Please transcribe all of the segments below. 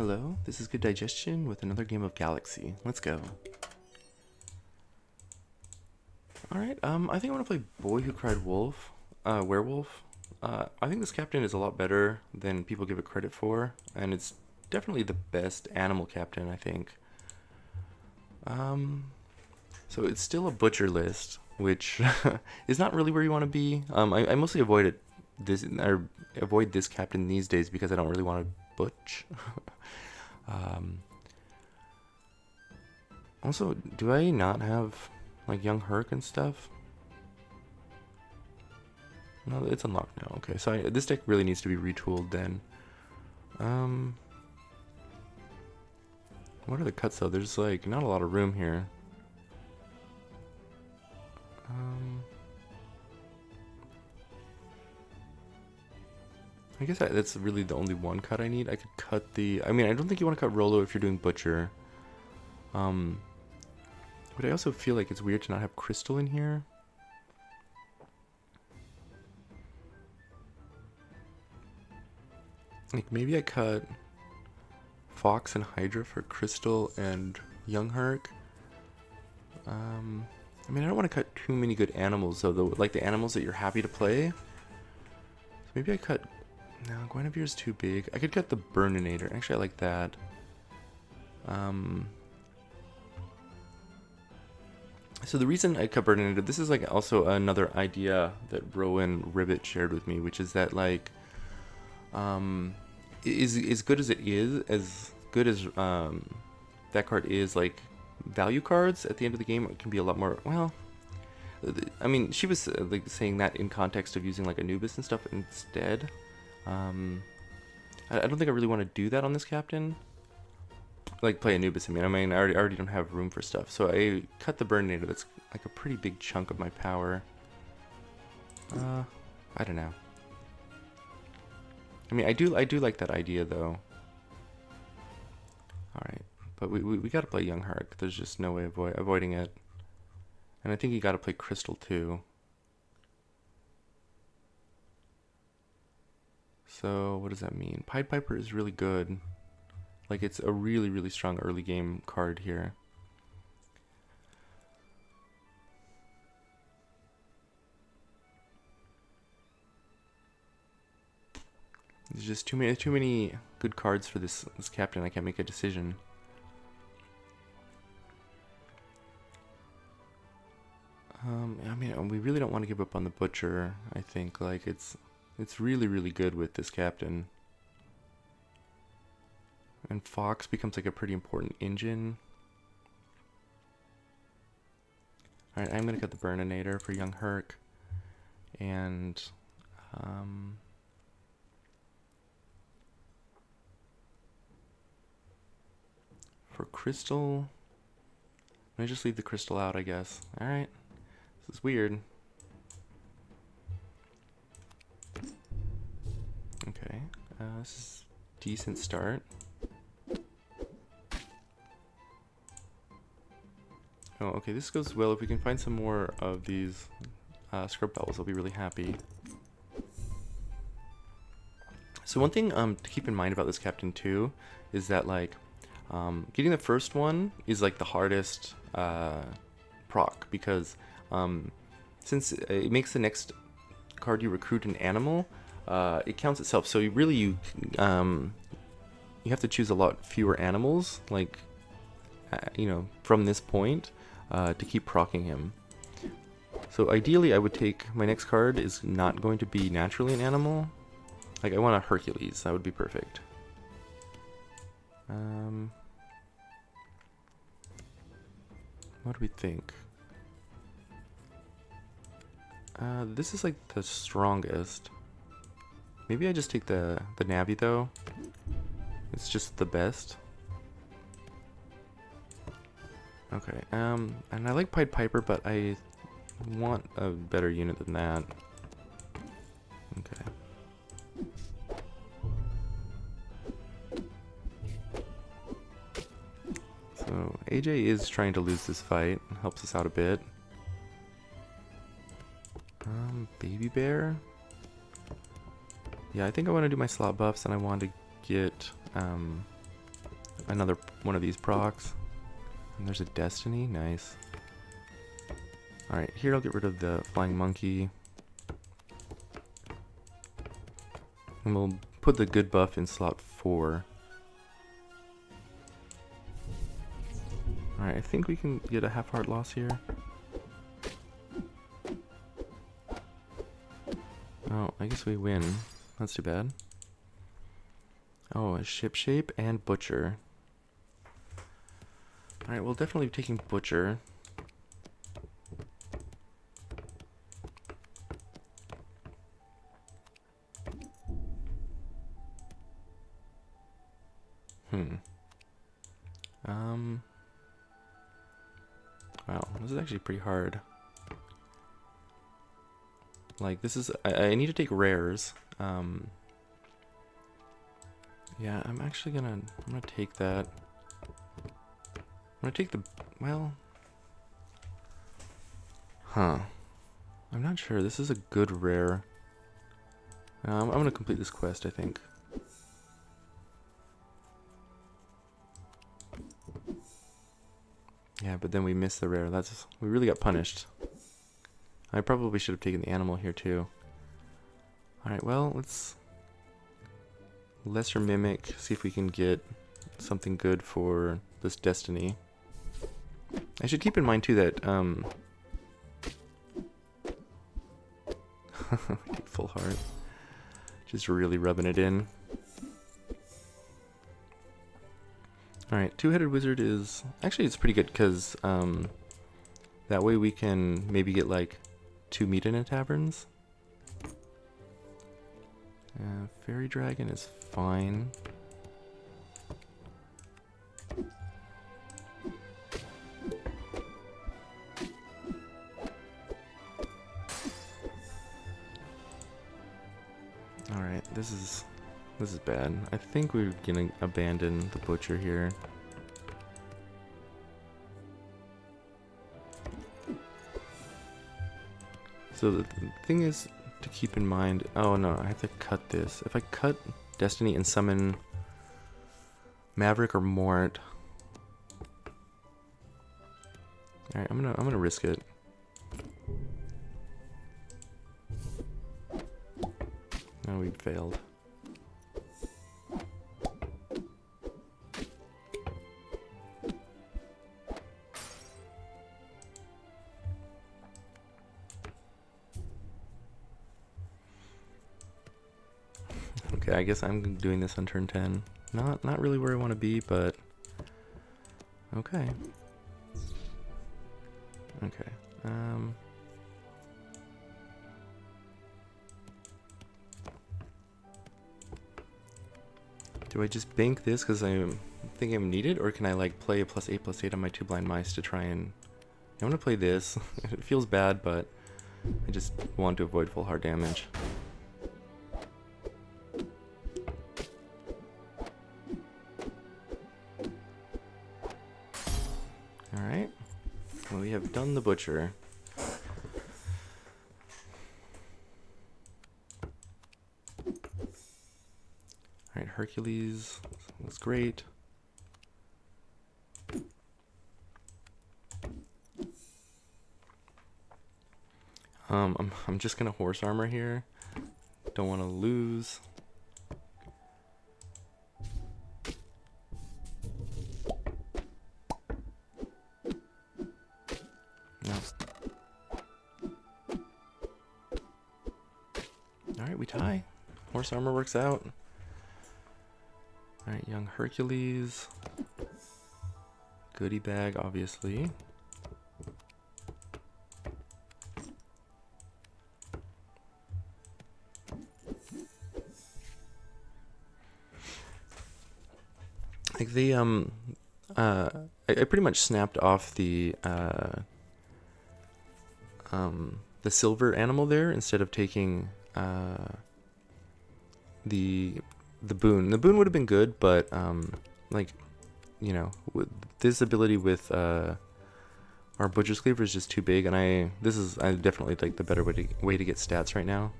Hello, this is GoodDigestion with another game of Galaxy. Let's go. Alright, I think I want to play Boy Who Cried Werewolf. I think this captain is a lot better than people give it credit for, and it's definitely the best animal captain, I think. So it's still a butcher list, which is not really where you want to be. I mostly avoid this captain these days because I don't really want to butch. Also, do I not have like young Herc and stuff? No, it's unlocked now. Okay, so this deck really needs to be retooled then. What are the cuts though? There's like not a lot of room here. I guess that's really the only one cut I need. I could cut the... I mean, I don't think you want to cut Rolo if you're doing Butcher. But I also feel like it's weird to not have Crystal in here. Like, maybe I cut Fox and Hydra for Crystal and Young Herc. I mean, I don't want to cut too many good animals, though. Like, the animals that you're happy to play. So maybe I cut... No, Guinevere's too big. I could cut the Burninator. Actually, I like that. So the reason I cut Burninator, this is like also another idea that Rowan Ribbit shared with me, which is that like, as good as it is, as good as that card is, like value cards at the end of the game, it can be a lot more. Well, I mean, she was like saying that in context of using like Anubis and stuff instead. I don't think I really want to do that on this captain. Like play Anubis. I mean, I already don't have room for stuff. So I cut the Burninator. That's like a pretty big chunk of my power. I don't know. I mean, I do like that idea though. All right, but we gotta play Young Herc. There's just no way avoiding it. And I think you gotta play Crystal too. So what does that mean? Pied Piper is really good. Like it's a really, really strong early game card here. There's just too many good cards for this captain. I can't make a decision. I mean, we really don't want to give up on the Butcher. I think like it's really, really good with this captain. And Fox becomes like a pretty important engine. Alright, I'm going to cut the Burninator for Young Herc. And for Crystal, let me just leave the Crystal out, I guess. Alright, this is weird. Okay, this is a decent start. Oh, okay, this goes well. If we can find some more of these scrub bells, I'll be really happy. So one thing to keep in mind about this captain too is that like getting the first one is like the hardest proc because since it makes the next card you recruit an animal, it counts itself. So you have to choose a lot fewer animals, like you know, from this point. To keep proccing him. So ideally I would take, my next card is not going to be naturally an animal. Like I want a Hercules, that would be perfect. What do we think? This is like the strongest. Maybe I just take the Navi though. It's just the best. Okay, and I like Pied Piper, but I want a better unit than that. Okay. So, AJ is trying to lose this fight, helps us out a bit. Baby Bear? Yeah, I think I want to do my slot buffs, and I want to get, another one of these procs. And there's a destiny, nice. Alright, here I'll get rid of the flying monkey. And we'll put the good buff in slot 4. Alright, I think we can get a half heart loss here. Oh, I guess we win. That's too bad. Oh, a ship shape and butcher. Alright, we'll definitely be taking butcher. Wow, this is actually pretty hard. Like, this is... I need to take rares. Yeah, I'm actually gonna... I'm gonna take that. I'm gonna take the... Well... Huh. I'm not sure. This is a good rare. I'm gonna complete this quest, I think. Yeah, but then we missed the rare. That's... We really got punished. I probably should have taken the animal here, too. Alright, well, let's... Lesser Mimic, see if we can get something good for this destiny. I should keep in mind, too, that, full heart. Just really rubbing it in. Alright, two-headed wizard is... Actually, it's pretty good, because, that way we can maybe get, like, 2 meat in a taverns. Fairy dragon is fine. Alright, this is bad. I think we're gonna abandon the butcher here. So the thing is to keep in mind... Oh no, I have to cut this. If I cut Destiny and summon Maverick or Mort... Alright, I'm gonna risk it. Oh, we failed. Okay, I guess I'm doing this on turn 10. Not really where I want to be, but okay. Okay. Do I just bank this because I think I'm needed, or can I like play a +8/+8 on my 2 blind mice to try and... I'm gonna play this. It feels bad, but I just want to avoid full hard damage. Alright. Well, we have done the butcher. Alright, Hercules looks great. I'm just gonna horse armor here. Don't want to lose. No. Alright, we tie. Horse armor works out. Alright, young Hercules. Goodie bag, obviously. Like they I pretty much snapped off the silver animal there instead of taking the boon. The boon would have been good, but like, you know, this ability with our butcher's cleaver is just too big, and I definitely like the better way to get stats right now.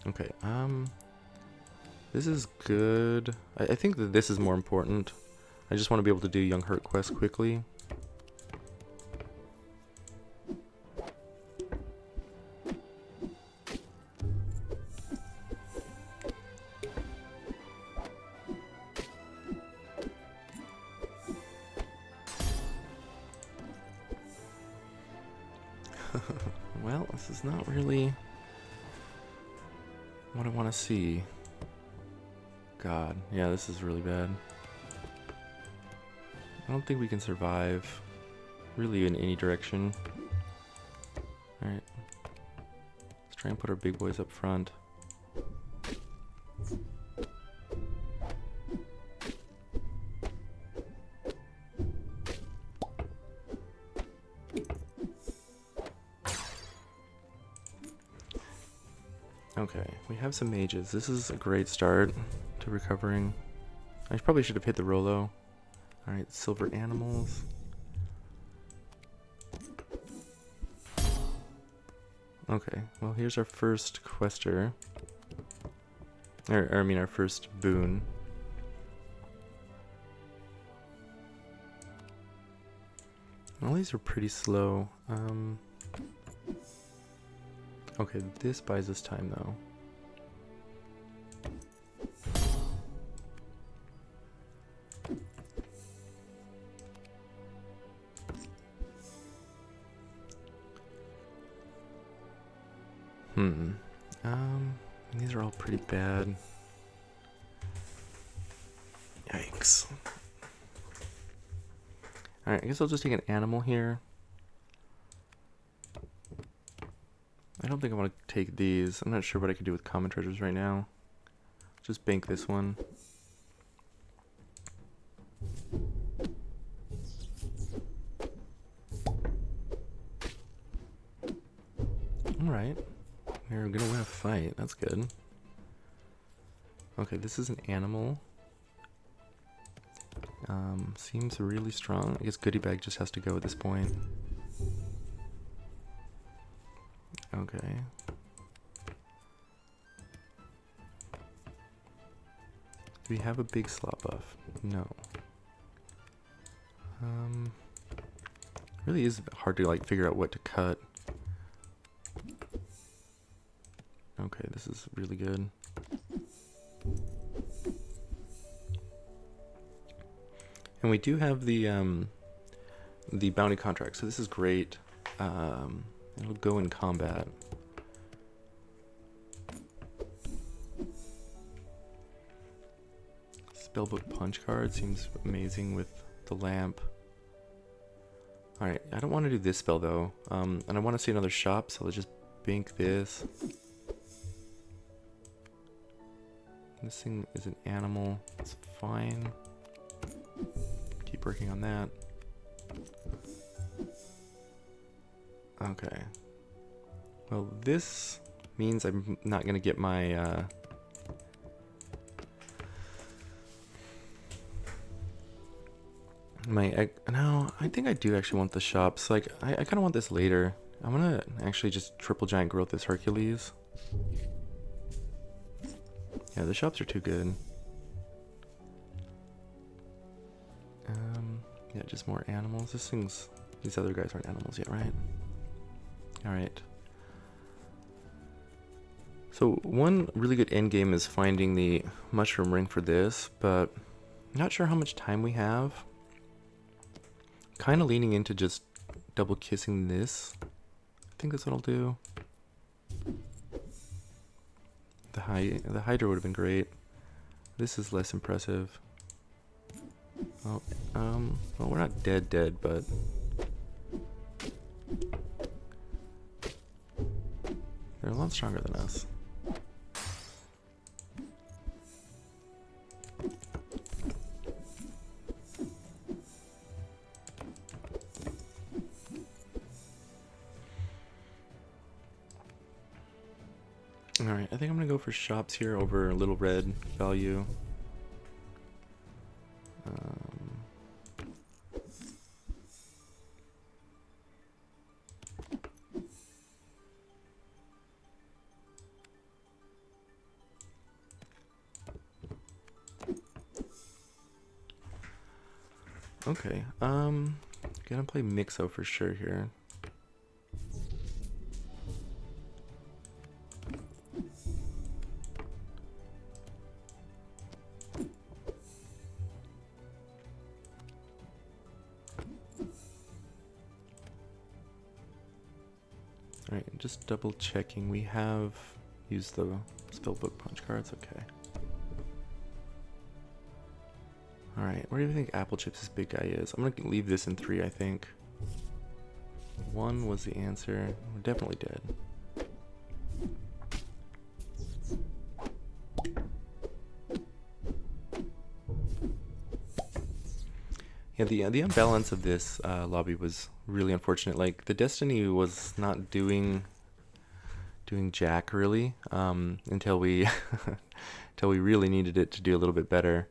Okay, this is good. I think that this is more important. I just want to be able to do Young Hurt quests quickly. Well, this is not really what I want to see. God, yeah, this is really bad. I don't think we can survive really in any direction. Alright. Let's try and put our big boys up front. Okay, we have some mages. This is a great start to recovering. I probably should have hit the Rolo. Alright, silver animals. Okay, well here's our first quester. Or I mean our first boon. All these are pretty slow. Okay, this buys us time though. These are all pretty bad. Yikes. Alright, I guess I'll just take an animal here. I don't think I want to take these. I'm not sure what I could do with common treasures right now. Just bank this one. Alright. We're gonna win a fight. That's good. Okay, this is an animal. Seems really strong. I guess goodie bag just has to go at this point. Okay. Do we have a big slot buff? No. Really is hard to like figure out what to cut. Okay, this is really good. And we do have the bounty contract, so this is great. It'll go in combat. Spellbook punch card seems amazing with the lamp. Alright, I don't want to do this spell though. And I want to see another shop, so let's just bank this. This thing is an animal. It's fine. Keep working on that. Okay. Well, this means I'm not going to get my... No, I think I do actually want the shops. Like, I kind of want this later. I'm going to actually just triple giant growth this Hercules. Yeah, the shops are too good. Yeah, just more animals. These other guys aren't animals yet, right? Alright. So one really good end game is finding the mushroom ring for this, but I'm not sure how much time we have. Kind of leaning into just double kissing this. I think that's what I'll do. The Hydra would have been great. This is less impressive. Oh, well, we're not dead, but they're a lot stronger than us. Alright, I think I'm gonna go for shops here over little red value. Okay, gonna play Mixo for sure here. Alright, just double checking. We have used the spellbook punch cards, okay. Alright, where do you think Apple Chips this big guy is? I'm gonna leave this in 3, I think. 1 was the answer. We're definitely dead. Yeah, the imbalance of this lobby was really unfortunate. Like, the Destiny was not doing jack, really, until we until we really needed it to do a little bit better.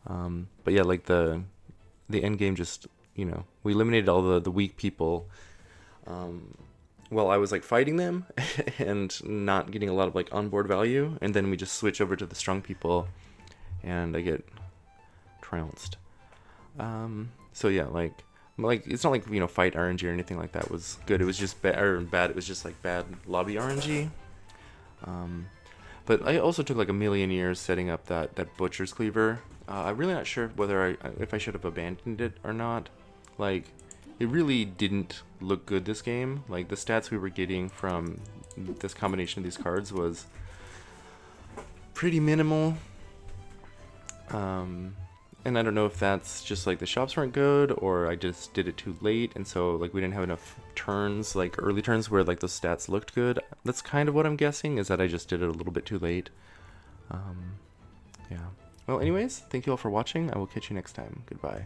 But yeah, like, the end game just, you know, we eliminated all the weak people while I was, like, fighting them and not getting a lot of, like, onboard value, and then we just switch over to the strong people, and I get trounced. So yeah, like it's not like, you know, fight RNG or anything like that was good. It was just bad. It was just like bad lobby RNG. But I also took like a million years setting up that butcher's cleaver. I'm really not sure whether if I should have abandoned it or not. Like, it really didn't look good this game. Like, the stats we were getting from this combination of these cards was pretty minimal. And I don't know if that's just like the shops weren't good, or I just did it too late, and so like we didn't have enough turns, like early turns where like the stats looked good. That's kind of what I'm guessing, is that I just did it a little bit too late. Yeah. Well, anyways, thank you all for watching. I will catch you next time. Goodbye.